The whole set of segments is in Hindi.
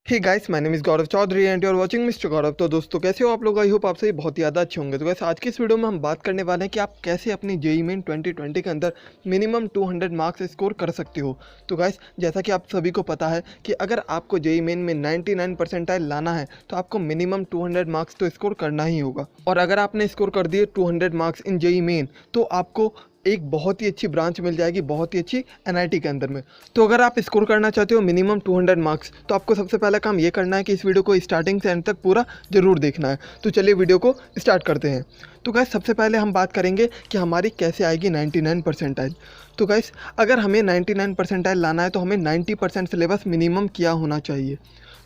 Hey guys, my name is Gaurav Chaudhary and you are watching mister Gaurav. तो दोस्तों, कैसे हो आप लोग? आई होप आप सभी बहुत ही ज़्यादा अच्छे होंगे। तो वैसे आज की इस वीडियो में हम बात करने वाले हैं कि आप कैसे अपनी जेईई मेन 2020 के अंदर मिनिमम 200 मार्क्स स्कोर कर सकते हो। तो गाइस, जैसा कि आप सभी को पता है कि अगर आपको जेईई मेन में 99 परसेंटाइल लाना है तो आपको मिनिमम 200 मार्क्स तो स्कोर करना ही होगा। और अगर आपने स्कोर कर दिए 200 मार्क्स इन जेईई मेन तो आपको एक बहुत ही अच्छी ब्रांच मिल जाएगी, बहुत ही अच्छी एनआईटी के अंदर में। तो अगर आप स्कोर करना चाहते हो मिनिमम 200 मार्क्स तो आपको सबसे पहला काम ये करना है कि इस वीडियो को स्टार्टिंग से एंड तक पूरा जरूर देखना है। तो चलिए वीडियो को स्टार्ट करते हैं। तो गाइस, सबसे पहले हम बात करेंगे कि हमारी कैसे आएगी 99 परसेंटाइल। तो गाइस, अगर हमें 99 परसेंटाइल लाना है तो हमें 90% सिलेबस मिनिमम किया होना चाहिए।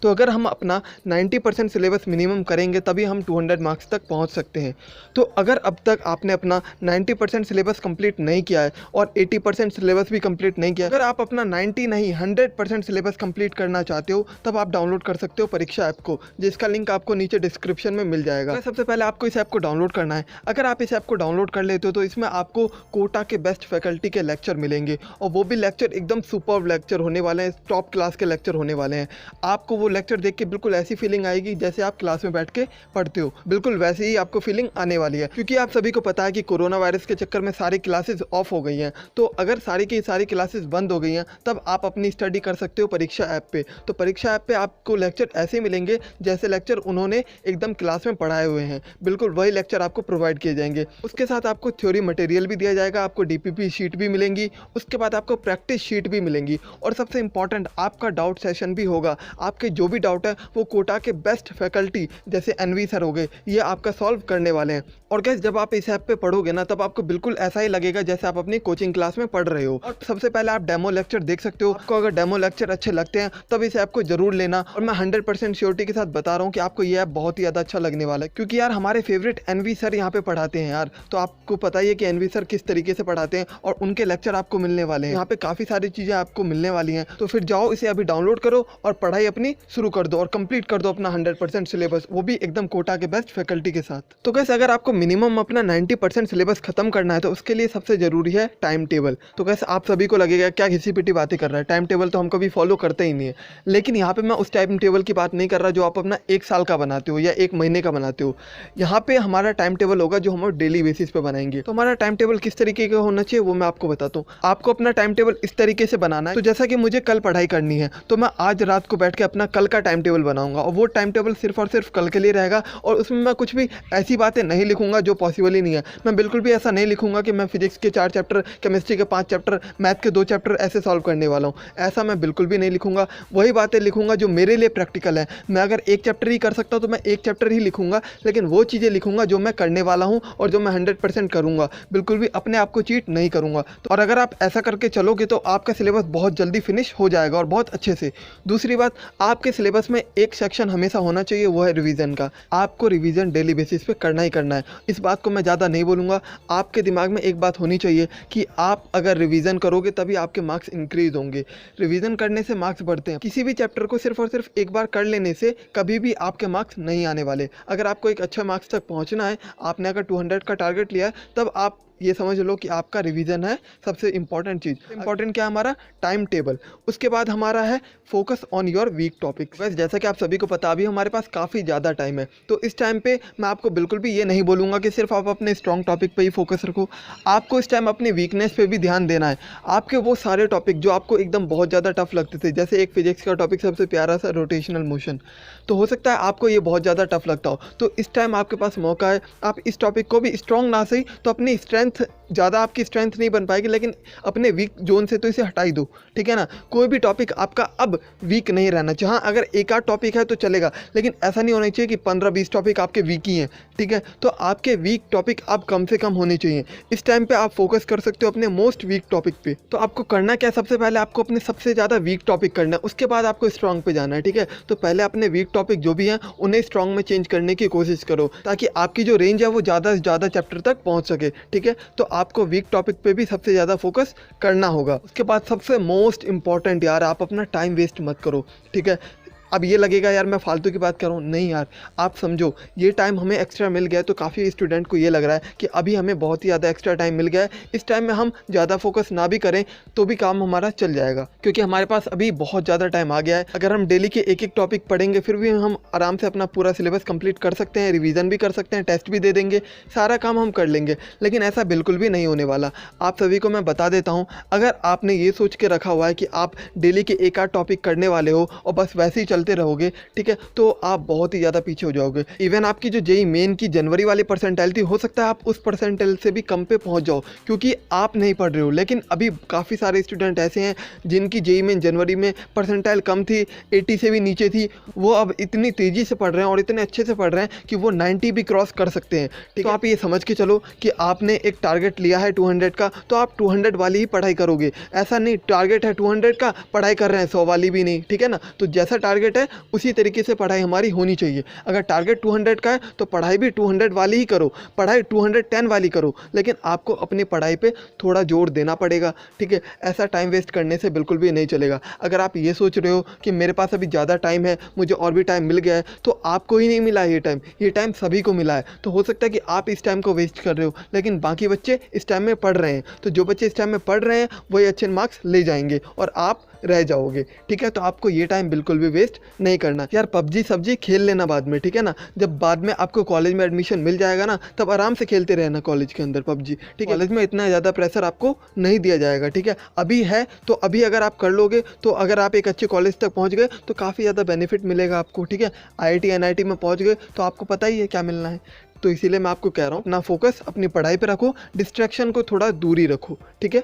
तो अगर हम अपना 90% सिलेबस मिनिमम करेंगे तभी हम 200 मार्क्स तक पहुंच सकते हैं। तो अगर अब तक आपने अपना 90% सिलेबस कंप्लीट नहीं किया है और 80% सिलेबस भी कंप्लीट नहीं किया, अगर आप अपना 90 नहीं 100% सिलेबस कंप्लीट करना चाहते हो तब आप डाउनलोड कर सकते हो परीक्षा ऐप को, जिसका लिंक आपको नीचे डिस्क्रिप्शन में मिल जाएगा। तो सबसे पहले आपको इस ऐप को डाउनलोड करना है। अगर आप इस ऐप को डाउनलोड कर लेते हो तो इसमें आपको कोटा के बेस्ट फैकल्टी के लेक्चर मिलेंगे और वो भी लेक्चर एकदम सुपर्ब लेक्चर होने वाले हैं, टॉप क्लास के लेक्चर होने वाले हैं। आपको वो लेक्चर देख के बिल्कुल ऐसी फीलिंग आएगी जैसे आप क्लास में बैठ के पढ़ते हो, बिल्कुल वैसे ही आपको फीलिंग आने वाली है। क्योंकि आप सभी को पता है कि कोरोना वायरस के चक्कर में सारी क्लासेस ऑफ हो गई हैं। तो अगर सारी की सारी क्लासेस बंद हो गई हैं तब आप अपनी स्टडी कर सकते हो परीक्षा ऐप पे। तो परीक्षा ऐप पे आपको लेक्चर ऐसे मिलेंगे जैसे लेक्चर उन्होंने एकदम क्लास में पढ़ाए हुए हैं, बिल्कुल वही लेक्चर आपको प्रोवाइड किए जाएंगे। उसके साथ आपको थ्योरी मटेरियल भी दिया जाएगा, आपको डीपीपी शीट भी मिलेंगी, उसके बाद आपको प्रैक्टिस शीट भी मिलेंगी और सबसे इंपॉर्टेंट आपका डाउट सेशन भी होगा। आपके जो भी डाउट है वो कोटा के बेस्ट फैकल्टी जैसे एनवी सर हो गए, ये आपका सॉल्व करने वाले हैं। और गैस, जब आप इस ऐप पे पढ़ोगे ना तब आपको बिल्कुल ऐसा ही लगेगा जैसे आप अपनी कोचिंग क्लास में पढ़ रहे हो। और सबसे पहले आप डेमो लेक्चर देख सकते हो। आपको अगर डेमो लेक्चर अच्छे लगते हैं तब इस ऐप को जरूर लेना। और मैं 100% श्योरिटी के साथ बता रहा हूँ कि आपको ये ऐप बहुत ही ज़्यादा अच्छा लगने वाला है, क्योंकि यार हमारे फेवरेट एनवी सर यहाँ पे पढ़ाते हैं यार। तो आपको पता ही है कि एनवी सर किस तरीके से पढ़ाते हैं और उनके लेक्चर आपको मिलने वाले हैं। यहाँ पे काफ़ी सारी चीज़ें आपको मिलने वाली हैं। तो फिर जाओ, इसे अभी डाउनलोड करो और पढ़ाई अपनी शुरू कर दो और कंप्लीट कर दो अपना 100% सिलेबस, वो भी एकदम कोटा के बेस्ट फैकल्टी के साथ। तो कैसे, अगर आपको मिनिमम अपना 90% सिलेबस खत्म करना है तो उसके लिए सबसे जरूरी है टाइम टेबल। तो कैसे आप सभी को लगेगा क्या घिसी पिटी बातें कर रहा है, टाइम टेबल तो हम कभी फॉलो करते ही नहीं है। लेकिन यहाँ पे मैं उस टाइम टेबल की बात नहीं कर रहा जो आप अपना 1 साल का बनाते हो या 1 महीने का बनाते हो। यहाँ पे हमारा टाइम टेबल होगा जो हम डेली बेसिस पे बनाएंगे। तो हमारा टाइम टेबल किस तरीके का होना चाहिए वो मैं आपको बताता हूँ। आपको अपना टाइम टेबल इस तरीके से बनाना है। तो जैसा कि मुझे कल पढ़ाई करनी है तो मैं आज रात को बैठ के अपना कल का टाइम टेबल बनाऊंगा और वो टाइम टेबल सिर्फ और सिर्फ कल के लिए रहेगा। और उसमें मैं कुछ भी ऐसी बातें नहीं लिखूंगा जो पॉसिबल ही नहीं है। मैं बिल्कुल भी ऐसा नहीं लिखूंगा कि मैं फिजिक्स के 4 चैप्टर, केमिस्ट्री के 5 चैप्टर, मैथ के 2 चैप्टर ऐसे सॉल्व करने वाला हूँ। ऐसा मैं बिल्कुल भी नहीं लिखूंगा। वही बातें लिखूंगा जो मेरे लिए प्रैक्टिकल है। मैं अगर 1 चैप्टर ही कर सकता हूँ तो मैं 1 चैप्टर ही लिखूंगा, लेकिन वो चीज़ें लिखूंगा जो मैं करने वाला हूँ और जो मैं 100% करूँगा। बिल्कुल भी अपने आप को चीट नहीं करूँगा। तो और अगर आप ऐसा करके चलोगे तो आपका सिलेबस बहुत जल्दी फिनिश हो जाएगा और बहुत अच्छे से। दूसरी बात, आपके सिलेबस में एक सेक्शन हमेशा होना चाहिए, वो है रिवीजन का। आपको रिवीजन डेली बेसिस पे करना ही करना है। इस बात को मैं ज़्यादा नहीं बोलूँगा। आपके दिमाग में एक बात होनी चाहिए कि आप अगर रिवीजन करोगे तभी आपके मार्क्स इंक्रीज होंगे। रिवीजन करने से मार्क्स बढ़ते हैं। किसी भी चैप्टर को सिर्फ और सिर्फ एक बार कर लेने से कभी भी आपके मार्क्स नहीं आने वाले। अगर आपको एक अच्छे मार्क्स तक पहुंचना है, आपने अगर 200 का टारगेट लिया है, तब आप ये समझ लो कि आपका रिवीजन है सबसे इंपॉर्टेंट चीज़। इंपॉर्टेंट क्या है? हमारा टाइम टेबल। उसके बाद हमारा है focus on your weak topics. बस जैसा कि आप सभी को पता, अभी हमारे पास काफ़ी ज़्यादा टाइम है। तो इस टाइम पे मैं आपको बिल्कुल भी ये नहीं बोलूँगा कि सिर्फ आप अपने स्ट्रॉन्ग टॉपिक पे ही फोकस रखो। आपको इस टाइम अपनी वीकनेस पे भी ध्यान देना है। आपके वो सारे टॉपिक जो आपको एकदम बहुत ज़्यादा टफ लगते थे, जैसे एक फिजिक्स का टॉपिक सबसे प्यारा सा रोटेशनल मोशन, तो हो सकता है आपको ये बहुत ज़्यादा टफ लगता हो। तो इस टाइम आपके पास मौका है, आप इस टॉपिक को भी स्ट्रॉन्ग ना सही तो अपनी स्ट्रेंथ, ज़्यादा आपकी स्ट्रेंथ नहीं बन पाएगी लेकिन अपने वीक जोन से तो इसे हटा ही दो, ठीक है ना। कोई भी टॉपिक आपका अब वीक नहीं रहना चाहिए। हाँ, अगर एक आध टॉपिक है तो चलेगा, लेकिन ऐसा नहीं होना चाहिए कि 15-20 टॉपिक आपके वीक ही हैं, ठीक है। तो आपके वीक टॉपिक अब कम से कम होने चाहिए। इस टाइम पे आप फोकस कर सकते हो अपने मोस्ट वीक टॉपिक पे। तो आपको करना क्या है, सबसे पहले आपको अपने सबसे ज़्यादा वीक टॉपिक करना है, उसके बाद आपको स्ट्रॉन्ग पे जाना है, ठीक है। तो पहले अपने वीक टॉपिक जो भी हैं उन्हें स्ट्रॉन्ग में चेंज करने की कोशिश करो ताकि आपकी जो रेंज है वो ज़्यादा से ज़्यादा चैप्टर तक पहुँच सके, ठीक है। तो आपको वीक टॉपिक पे भी सबसे ज़्यादा फोकस करना होगा। उसके बाद सबसे मोस्ट इंपॉर्टेंट यार, आप अपना टाइम वेस्ट मत करो, ठीक है। अब ये लगेगा यार मैं फालतू की बात कर रहा हूँ, नहीं यार, आप समझो ये टाइम हमें एक्स्ट्रा मिल गया है, तो काफ़ी स्टूडेंट को ये लग रहा है कि अभी हमें बहुत ही ज़्यादा एक्स्ट्रा टाइम मिल गया है, इस टाइम में हम ज़्यादा फोकस ना भी करें तो भी काम हमारा चल जाएगा, क्योंकि हमारे पास अभी बहुत ज़्यादा टाइम आ गया है। अगर हम डेली के एक एक टॉपिक पढ़ेंगे फिर भी हम आराम से अपना पूरा सिलेबस कंप्लीट कर सकते हैं, रिवीजन भी कर सकते हैं, टेस्ट भी दे देंगे, सारा काम हम कर लेंगे। लेकिन ऐसा बिल्कुल भी नहीं होने वाला। आप सभी को मैं बता देता हूँ, अगर आपने ये सोच के रखा हुआ है कि आप डेली के एक आध टॉपिक करने वाले हो और बस वैसे ही चलते रहोगे, ठीक है, तो आप बहुत ही ज़्यादा पीछे हो जाओगे। इवन आपकी जो जेईई मेन की जनवरी वाली परसेंटाइल थी, हो सकता है आप उस परसेंटाइल से भी कम पे पहुंच जाओ, क्योंकि आप नहीं पढ़ रहे हो। लेकिन अभी काफ़ी सारे स्टूडेंट ऐसे हैं जिनकी जेईई मेन जनवरी में परसेंटाइल कम थी, 80 से भी नीचे थी, वो अब इतनी तेज़ी से पढ़ रहे हैं और इतने अच्छे से पढ़ रहे हैं कि वो 90 भी क्रॉस कर सकते हैं। ठीक है, तो आप ये समझ के चलो कि आपने एक टारगेट लिया है 200 का, तो आप 200 वाली ही पढ़ाई करोगे। ऐसा नहीं टारगेट है 200 का, पढ़ाई कर रहे हैं 100 वाली भी नहीं, ठीक है ना। तो जैसा टारगेट है उसी तरीके से पढ़ाई हमारी होनी चाहिए। अगर टारगेट 200 का है तो पढ़ाई भी 200 वाली ही करो, पढ़ाई 210 वाली करो, लेकिन आपको अपनी पढ़ाई पे थोड़ा जोर देना पड़ेगा, ठीक है। ऐसा टाइम वेस्ट करने से बिल्कुल भी नहीं चलेगा। अगर आप ये सोच रहे हो कि मेरे पास अभी ज़्यादा टाइम है, मुझे और भी टाइम मिल गया है, तो आपको ही नहीं मिला है ये टाइम सभी को मिला है। तो हो सकता है कि आप इस टाइम को वेस्ट कर रहे हो, लेकिन बाकी बच्चे इस टाइम में पढ़ रहे हैं। तो जो बच्चे इस टाइम में पढ़ रहे हैं वही अच्छे मार्क्स ले जाएंगे और आप रह जाओगे, ठीक है। तो आपको ये टाइम बिल्कुल भी वेस्ट नहीं करना। यार पबजी सब्जी खेल लेना बाद में, ठीक है ना। जब बाद में आपको कॉलेज में एडमिशन मिल जाएगा ना, तब आराम से खेलते रहना कॉलेज के अंदर पबजी, ठीक है। कॉलेज में इतना ज़्यादा प्रेशर आपको नहीं दिया जाएगा, ठीक है। अभी है तो अभी अगर आप कर लोगे, तो अगर आप एक अच्छे कॉलेज तक पहुँच गए तो काफ़ी ज़्यादा बेनिफिट मिलेगा आपको, ठीक है। IIT NIT में पहुँच गए तो आपको पता ही है क्या मिलना है। तो इसीलिए मैं आपको कह रहा हूँ अपना फोकस अपनी पढ़ाई पर रखो, डिस्ट्रैक्शन को थोड़ा दूरी रखो, ठीक है।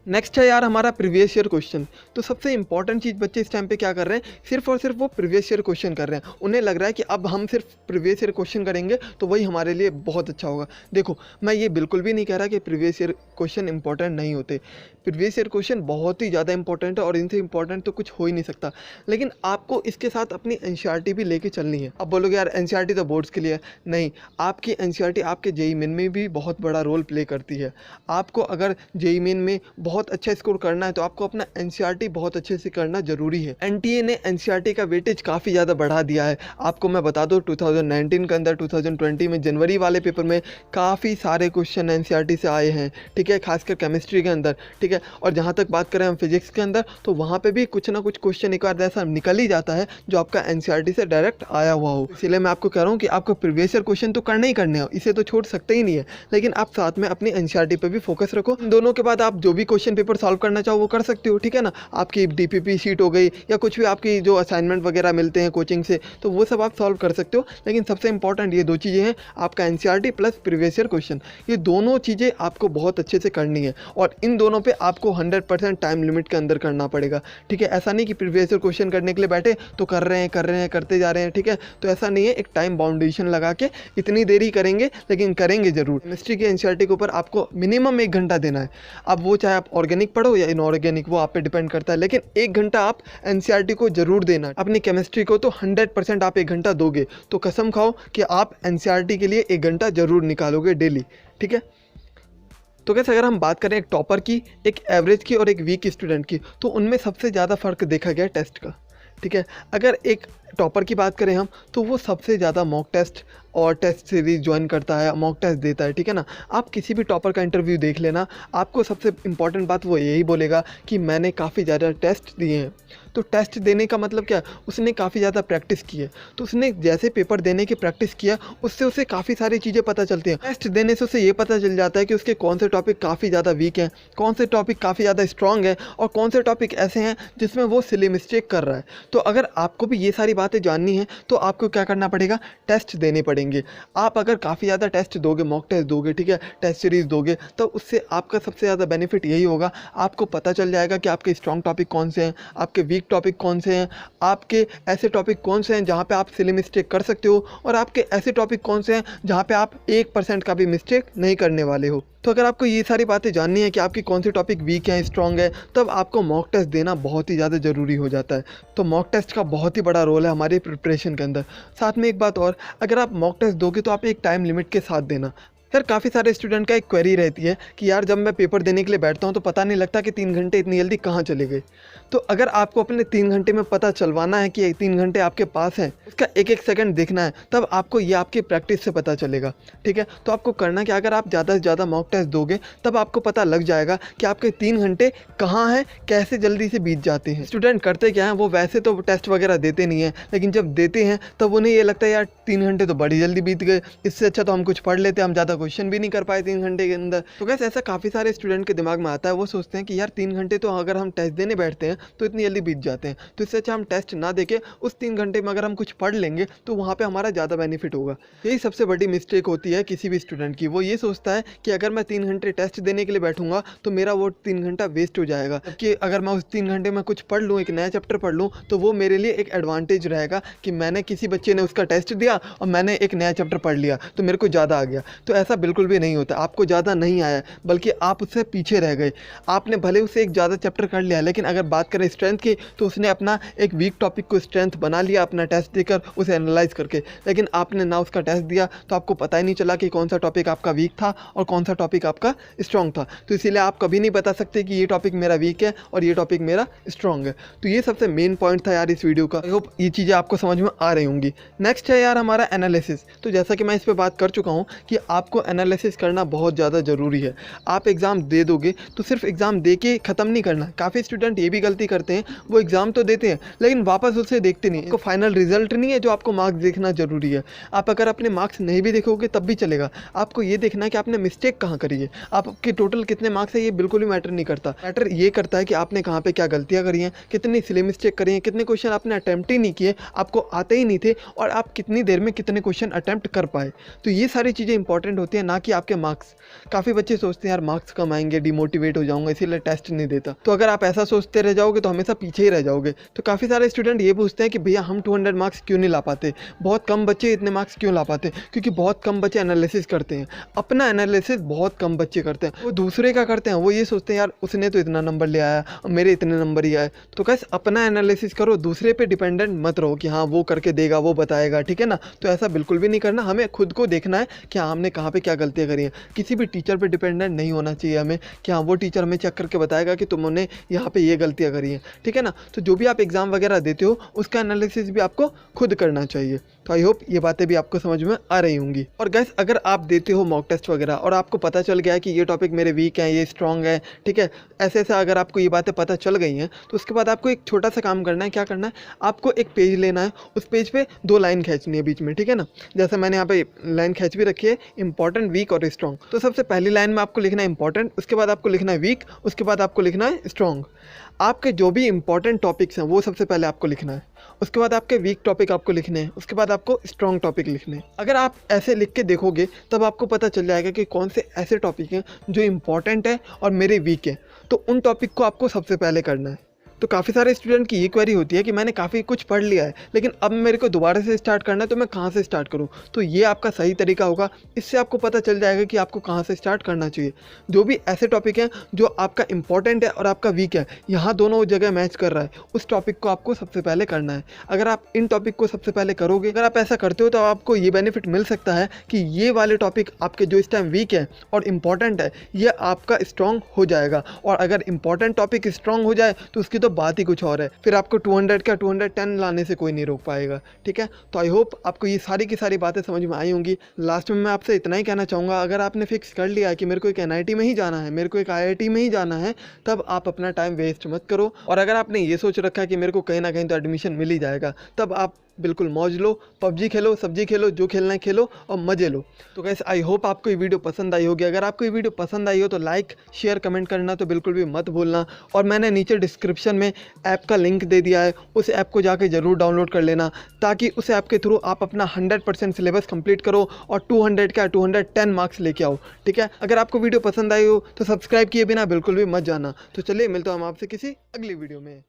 नेक्स्ट है यार हमारा प्रीवियस ईयर क्वेश्चन। तो सबसे इंपॉर्टेंट चीज़ बच्चे इस टाइम पे क्या कर रहे हैं, सिर्फ और सिर्फ वो प्रीवियस ईयर क्वेश्चन कर रहे हैं। उन्हें लग रहा है कि अब हम सिर्फ प्रीवियस ईयर क्वेश्चन करेंगे तो वही हमारे लिए बहुत अच्छा होगा। देखो मैं ये बिल्कुल भी नहीं कह रहा कि प्रीवियस ईयर क्वेश्चन इंपॉर्टेंट नहीं होते। प्रीवियस ईयर क्वेश्चन बहुत ही ज़्यादा इंपॉर्टेंट है और इनसे इंपॉर्टेंट तो कुछ हो ही नहीं सकता। लेकिन आपको इसके साथ अपनी NCERT भी लेके चलनी है। अब बोलोगे यार NCERT तो बोर्ड्स के लिए है, नहीं, आपकी NCERT आपके जेईई मेन में भी बहुत बड़ा रोल प्ले करती है। आपको अगर जेईई मेन में बहुत अच्छा स्कोर करना है तो आपको अपना NCERT बहुत अच्छे से करना जरूरी है। NTA ने NCERT का वेटेज काफ़ी ज़्यादा बढ़ा दिया है। आपको मैं बता दूं 2019 के अंदर 2020 में जनवरी वाले पेपर में काफ़ी सारे क्वेश्चन NCERT से आए हैं, ठीक है, खासकर केमिस्ट्री के अंदर, ठीक है। और जहाँ तक बात करें हम फिजिक्स के अंदर, तो वहाँ पे भी कुछ ना कुछ क्वेश्चन एक बार ऐसा निकल ही जाता है जो आपका NCERT से डायरेक्ट आया हुआ हो। इसलिए मैं आपको कह रहा हूँ कि आपको प्रीवियस ईयर क्वेश्चन तो करने ही करने हो, इसे तो छोड़ सकते ही नहीं है, लेकिन आप साथ में अपनी NCERT पे भी फोकस रखो। इन दोनों के बाद आप जो भी क्वेश्चन पेपर सॉल्व करना चाहो वो कर सकते हो, ठीक है ना। आपकी DPP शीट हो गई या कुछ भी आपकी जो असाइनमेंट वगैरह मिलते हैं कोचिंग से, तो वो सब आप सॉल्व कर सकते हो। लेकिन सबसे इंपॉर्टेंट ये दो चीज़ें हैं, आपका NCERT plus previous year question, ये दोनों चीज़ें आपको बहुत अच्छे से करनी है और इन दोनों पे आपको 100% टाइम लिमिट के अंदर करना पड़ेगा, ठीक है। ऐसा नहीं कि प्रीवियस ईयर क्वेश्चन करने के लिए बैठे तो कर रहे हैं करते जा रहे हैं, ठीक है। तो ऐसा नहीं है, एक टाइम बाउंडेशन लगा के इतनी देर ही करेंगे, लेकिन करेंगे जरूर। केमिस्ट्री के NCERT के ऊपर आपको मिनिमम 1 घंटा देना है। अब वो चाहे आप ऑर्गेनिक पढ़ो या इनऑर्गेनिक, वो आप पे डिपेंड करता है, लेकिन 1 घंटा आप NCERT को जरूर देना। अपनी केमिस्ट्री को तो 100% आप 1 घंटा दोगे तो कसम खाओ कि आप NCERT के लिए 1 घंटा जरूर निकालोगे डेली, ठीक है। तो कैसे अगर हम बात करें एक टॉपर की, एक एवरेज की और एक वीक स्टूडेंट की, तो उनमें सबसे ज़्यादा फ़र्क देखा गया टेस्ट का, ठीक है। अगर एक टॉपर की बात करें हम, तो वो सबसे ज़्यादा मॉक टेस्ट और टेस्ट सीरीज ज्वाइन करता है, मॉक टेस्ट देता है, ठीक है ना। आप किसी भी टॉपर का इंटरव्यू देख लेना, आपको सबसे इंपॉर्टेंट बात वो यही बोलेगा कि मैंने काफ़ी ज़्यादा टेस्ट दिए हैं। तो टेस्ट देने का मतलब क्या, उसने काफ़ी ज़्यादा प्रैक्टिस की है। तो उसने जैसे पेपर देने की प्रैक्टिस किया, उससे उसे काफ़ी सारी चीज़ें पता चलती हैं। टेस्ट देने से उसे ये पता चल जाता है कि उसके कौन से टॉपिक काफ़ी ज़्यादा वीक हैं, कौन से टॉपिक काफ़ी ज़्यादा स्ट्रॉन्ग है और कौन से टॉपिक ऐसे हैं जिसमें वो सिली मिस्टेक कर रहा है। तो अगर आपको भी ये सारी बातें जाननी है तो आपको क्या करना पड़ेगा, टेस्ट देने पड़ेंगे। आप अगर काफ़ी ज़्यादा टेस्ट दोगे, मॉक टेस्ट दोगे, ठीक है, टेस्ट सीरीज दोगे, तो उससे आपका सबसे ज़्यादा बेनिफिट यही होगा, आपको पता चल जाएगा कि आपके स्ट्रॉन्ग टॉपिक कौन से हैं, आपके वीक टॉपिक कौन से हैं, आपके ऐसे टॉपिक कौन से हैं जहाँ पे आप सिली मिस्टेक कर सकते हो और आपके ऐसे टॉपिक कौन से हैं जहाँ पे आप 1% का भी मिस्टेक नहीं करने वाले हो। तो अगर आपको ये सारी बातें जाननी है कि आपकी कौन सी टॉपिक वीक है, स्ट्रॉन्ग है, तब आपको मॉक टेस्ट देना बहुत ही ज़्यादा ज़रूरी हो जाता है। तो मॉक टेस्ट का बहुत ही बड़ा रोल है हमारी प्रिपरेशन के अंदर। साथ में एक बात और, अगर आप मॉक टेस्ट दोगे तो आप एक टाइम लिमिट के साथ देना। यार काफ़ी सारे स्टूडेंट का एक क्वेरी रहती है कि यार जब मैं पेपर देने के लिए बैठता हूँ तो पता नहीं लगता कि 3 घंटे इतनी जल्दी कहाँ चले गए। तो अगर आपको अपने 3 घंटे में पता चलवाना है कि 3 घंटे आपके पास हैं, उसका एक एक सेकंड देखना है, तब आपको ये आपकी प्रैक्टिस से पता चलेगा। ठीक है, तो आपको करना कि अगर आप ज़्यादा से ज़्यादा मॉक टेस्ट दोगे तब आपको पता लग जाएगा कि आपके 3 घंटे कहाँ हैं, कैसे जल्दी से बीत जाते हैं। स्टूडेंट करते क्या हैं, वो वैसे तो टेस्ट वगैरह देते नहीं हैं, लेकिन जब देते हैं तब उन्हें ये लगता है यार 3 घंटे तो बड़ी जल्दी बीत गए, इससे अच्छा तो हम कुछ पढ़ लेते, हम ज़्यादा क्वेश्चन भी नहीं कर पाए 3 घंटे के अंदर। तो कैसे ऐसा काफ़ी सारे स्टूडेंट के दिमाग में आता है, वो सोचते हैं कि यार 3 घंटे तो अगर हम टेस्ट देने बैठते हैं तो इतनी जल्दी बीत जाते हैं, तो इससे अच्छा हम टेस्ट ना देके उस 3 घंटे में अगर हम कुछ पढ़ लेंगे तो वहाँ पे हमारा ज़्यादा बेनिफिट होगा। यही सबसे बड़ी मिस्टेक होती है किसी भी स्टूडेंट की। वो ये सोचता है कि अगर मैं 3 घंटे टेस्ट देने के लिए बैठूंगा तो मेरा वो 3 घंटा वेस्ट हो जाएगा, कि अगर मैं उस 3 घंटे में कुछ पढ़ लूँ, एक नया चैप्टर पढ़ लूँ, तो वो मेरे लिए एक एडवांटेज रहेगा कि मैंने किसी बच्चे ने उसका टेस्ट दिया और मैंने एक नया चैप्टर पढ़ लिया तो मेरे को ज़्यादा आ गया। तो ऐसा बिल्कुल भी नहीं होता, आपको ज़्यादा नहीं आया बल्कि आप उससे पीछे रह गए। आपने भले उससे एक ज़्यादा चैप्टर कर लिया, लेकिन अगर बात करें स्ट्रेंथ की तो उसने अपना एक वीक टॉपिक को स्ट्रेंथ बना लिया अपना टेस्ट देकर, उसे एनालाइज करके। लेकिन आपने ना उसका टेस्ट दिया तो आपको पता ही नहीं चला कि कौन सा टॉपिक आपका वीक था और कौन सा टॉपिक आपका स्ट्रॉन्ग था। तो इसीलिए आप कभी नहीं बता सकते कि ये टॉपिक मेरा वीक है और ये टॉपिक मेरा स्ट्रॉन्ग है। तो ये सबसे मेन पॉइंट था यार इस वीडियो का। आई होप ये चीज़ें आपको समझ में आ रही होंगी। नेक्स्ट है यार हमारा एनालिसिस। तो जैसा कि मैं इस पर बात कर चुका हूँ कि आपको एनालिसिस करना बहुत ज़्यादा ज़रूरी है। आप एग्ज़ाम दे दोगे तो सिर्फ एग्ज़ाम दे के ख़त्म नहीं करना। काफ़ी स्टूडेंट ये भी गलती करते हैं, वो एग्ज़ाम तो देते हैं लेकिन वापस उसे देखते नहीं। आपको फाइनल रिजल्ट नहीं है जो आपको मार्क्स देखना ज़रूरी है। आप अगर अपने मार्क्स नहीं भी देखोगे तब भी चलेगा, आपको ये देखना है कि आपने मिस्टेक कहाँ करी है। आपके टोटल कितने मार्क्स है ये बिल्कुल भी मैटर नहीं करता। मैटर ये करता है कि आपने कहाँ पे क्या गलतियाँ करी हैं, कितनी सिली मिस्टेक करी हैं, कितने क्वेश्चन आपने अटैम्प्ट ही नहीं किए, आपको आते ही नहीं थे, और आप कितनी देर में कितने क्वेश्चन अटैम्प्ट कर पाए। तो ये सारी चीज़ें इंपॉर्टेंट होती हैं, ना कि आपके मार्क्स। काफ़ी बच्चे सोचते हैं यार मार्क्स कम आएंगे, डिमोटिवेट हो जाऊंगा इसीलिए टेस्ट नहीं देता। तो अगर आप ऐसा सोचते रह जाओगे तो हमेशा पीछे ही रह जाओगे। तो काफ़ी सारे स्टूडेंट ये पूछते हैं कि भैया हम 200 मार्क्स क्यों नहीं ला पाते, बहुत कम बच्चे इतने मार्क्स क्यों ला पाते। क्योंकि बहुत कम बच्चे एनालिसिस करते हैं, अपना एनालिसिस बहुत कम बच्चे करते हैं। वो दूसरे का करते हैं, वो ये सोचते हैं यार उसने तो इतना नंबर ले आया और मेरे इतने नंबर ही आए। तो कैसे अपना एनालिसिस करो, दूसरे पे डिपेंडेंट मत रहो कि हाँ वो करके देगा, वो बताएगा, ठीक है ना। तो ऐसा बिल्कुल भी नहीं करना। हमें खुद को देखना है कि हाँ हमने कहाँ पे क्या गलतियाँ करी हैं। किसी भी टीचर पे डिपेंडेंट नहीं होना चाहिए हमें कि हाँ वो टीचर हमें चेक करके बताएगा कि तुमने यहाँ पे ये गलतियाँ करी हैं, ठीक है ना। तो जो भी आप एग्ज़ाम वगैरह देते हो उसका एनालिसिस भी आपको खुद करना चाहिए। तो आई होप ये बातें भी आपको समझ में आ रही होंगी। और गाइस अगर आप देते हो मॉक टेस्ट वगैरह और आपको पता चल गया है कि ये टॉपिक मेरे वीक हैं, ये स्ट्रॉन्ग है, ठीक है, ऐसे ऐसे अगर आपको ये बातें पता चल गई हैं तो उसके बाद आपको एक छोटा सा काम करना है। क्या करना है, आपको एक पेज लेना है, उस पेज पे 2 लाइन खींचनी है बीच में, ठीक है ना। जैसे मैंने यहाँ पे लाइन खींच भी रखी है, इंपॉर्टेंट, वीक और स्ट्रॉन्ग। तो सबसे पहली लाइन में आपको लिखना है इंपॉर्टेंट, उसके बाद आपको लिखना है वीक, उसके बाद आपको लिखना है स्ट्रॉन्ग। आपके जो भी इंपॉर्टेंट टॉपिक्स हैं वो सबसे पहले आपको लिखना है, उसके बाद आपके वीक टॉपिक आपको लिखने हैं, उसके बाद आपको स्ट्रॉन्ग टॉपिक लिखने हैं। अगर आप ऐसे लिख के देखोगे तब आपको पता चल जाएगा कि कौन से ऐसे टॉपिक हैं जो इंपॉर्टेंट है और मेरे वीक हैं, तो उन टॉपिक को आपको सबसे पहले करना है। तो काफ़ी सारे स्टूडेंट की ये क्वेरी होती है कि मैंने काफ़ी कुछ पढ़ लिया है लेकिन अब मेरे को दोबारा से स्टार्ट करना है, तो मैं कहाँ से स्टार्ट करूँ। तो ये आपका सही तरीका होगा, इससे आपको पता चल जाएगा कि आपको कहाँ से स्टार्ट करना चाहिए। जो भी ऐसे टॉपिक हैं जो आपका इंपॉर्टेंट है और आपका वीक है, यहाँ दोनों जगह मैच कर रहा है, उस टॉपिक को आपको सबसे पहले करना है। अगर आप इन टॉपिक को सबसे पहले करोगे, अगर आप ऐसा करते हो तो आपको ये बेनिफिट मिल सकता है कि ये वाले टॉपिक आपके जो इस टाइम वीक है और इम्पॉर्टेंट है, ये आपका स्ट्रॉन्ग हो जाएगा। और अगर इंपॉर्टेंट टॉपिक स्ट्रॉन्ग हो जाए तो उसकी तो बात ही कुछ और है, फिर आपको 200 का 210 लाने से कोई नहीं रोक पाएगा, ठीक है। तो आई होप आपको ये सारी की सारी बातें समझ में आई होंगी। लास्ट में मैं आपसे इतना ही कहना चाहूँगा, अगर आपने फिक्स कर लिया है कि मेरे को एक NIT में ही जाना है, मेरे को एक IIT में ही जाना है, तब आप अपना टाइम वेस्ट मत करो। और अगर आपने ये सोच रखा है कि मेरे को कहीं ना कहीं तो एडमिशन मिल ही जाएगा, तब आप बिल्कुल मौज लो, PUBG खेलो, सब्जी खेलो, जो खेलना है खेलो और मज़े लो। तो गाइस आई होप आपको ये वीडियो पसंद आई होगी। अगर आपको ये वीडियो पसंद आई हो तो लाइक, शेयर, कमेंट करना तो बिल्कुल भी मत भूलना। और मैंने नीचे डिस्क्रिप्शन में ऐप का लिंक दे दिया है, उस ऐप को जाके ज़रूर डाउनलोड कर लेना, ताकि उस ऐप के थ्रू आप अपना 100% सिलेबस कंप्लीट करो और 200 का 210 मार्क्स लेके आओ, ठीक है। अगर आपको वीडियो पसंद आई हो तो सब्सक्राइब किए बिना बिल्कुल भी मत जाना। तो चलिए मिलता हूँ हम आपसे किसी अगली वीडियो में।